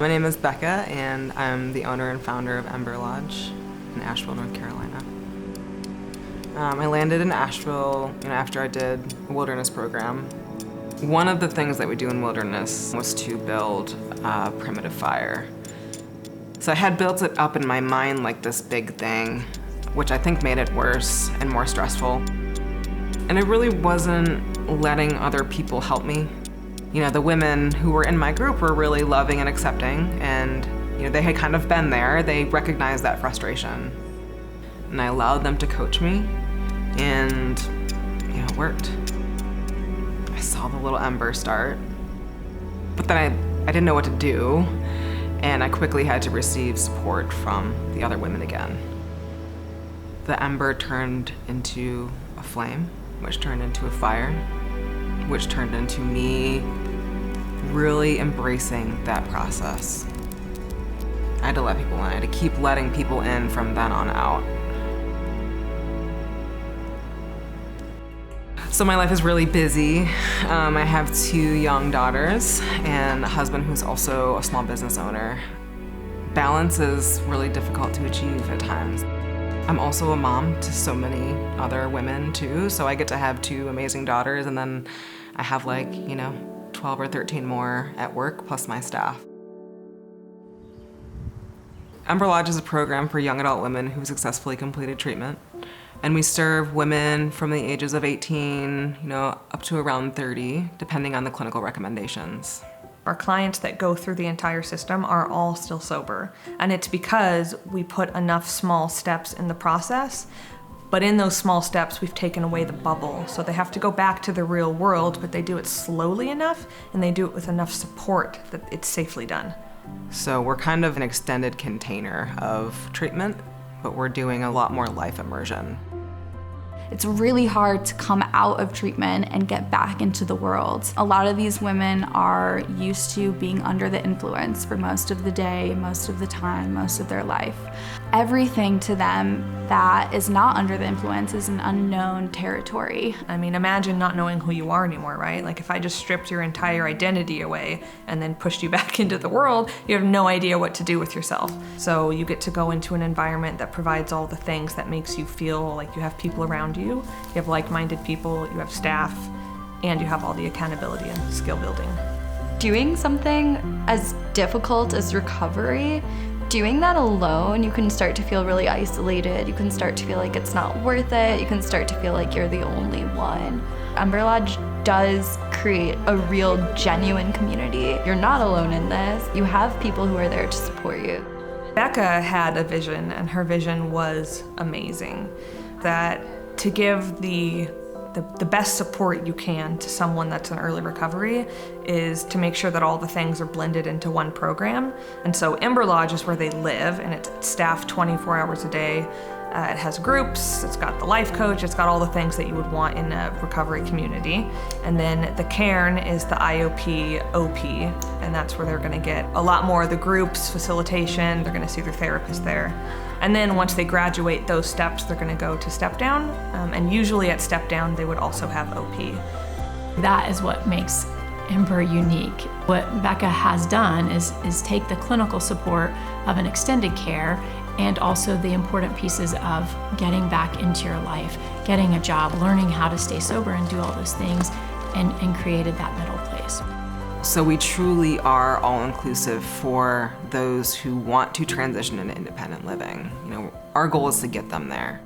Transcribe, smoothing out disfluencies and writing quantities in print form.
My name is Bekah, and I'm the owner and founder of Ember Lodge in Asheville, North Carolina. I landed in Asheville after I did a wilderness program. One of the things that we do in wilderness was to build a primitive fire. So I had built it up in my mind like this big thing, which I think made it worse and more stressful. And it really wasn't letting other people help me. The women who were in my group were really loving and accepting, and they had kind of been there. They recognized that frustration. And I allowed them to coach me, and it worked. I saw the little ember start, but then I didn't know what to do, and I quickly had to receive support from the other women again. The ember turned into a flame, which turned into a fire, which turned into me really embracing that process. I had to let people in. I had to keep letting people in from then on out. So my life is really busy. I have 2 young daughters and a husband who's also a small business owner. Balance is really difficult to achieve at times. I'm also a mom to so many other women too, so I get to have 2 amazing daughters, and then I have 12 or 13 more at work, plus my staff. Ember Lodge is a program for young adult women who successfully completed treatment. And we serve women from the ages of 18, up to around 30, depending on the clinical recommendations. Our clients that go through the entire system are all still sober. And it's because we put enough small steps in the process, but in those small steps, we've taken away the bubble. So they have to go back to the real world, but they do it slowly enough, and they do it with enough support that it's safely done. So we're kind of an extended container of treatment, but we're doing a lot more life immersion. It's really hard to come out of treatment and get back into the world. A lot of these women are used to being under the influence for most of the day, most of the time, most of their life. Everything to them that is not under the influence is an unknown territory. I mean, imagine not knowing who you are anymore, right? Like if I just stripped your entire identity away and then pushed you back into the world, you have no idea what to do with yourself. So you get to go into an environment that provides all the things that makes you feel like you have people around you. You have like-minded people, you have staff, and you have all the accountability and skill building. Doing something as difficult as recovery, doing that alone, you can start to feel really isolated. You can start to feel like it's not worth it. You can start to feel like you're the only one. Ember Lodge does create a real, genuine community. You're not alone in this. You have people who are there to support you. Bekah had a vision, and her vision was amazing. That to give the best support you can to someone that's in early recovery is to make sure that all the things are blended into one program. And so Ember Lodge is where they live, and it's staffed 24 hours a day. It has groups, it's got the life coach, it's got all the things that you would want in a recovery community. And then the cairn is the IOP, OP, and that's where they're gonna get a lot more of the groups, facilitation, they're gonna see their therapist there. And then once they graduate those steps, they're gonna go to step down. And usually at step down, they would also have OP. That is what makes Ember unique. What Bekah has done is take the clinical support of an extended care and also the important pieces of getting back into your life, getting a job, learning how to stay sober and do all those things, and created that middle place. So we truly are all-inclusive for those who want to transition into independent living. Our goal is to get them there.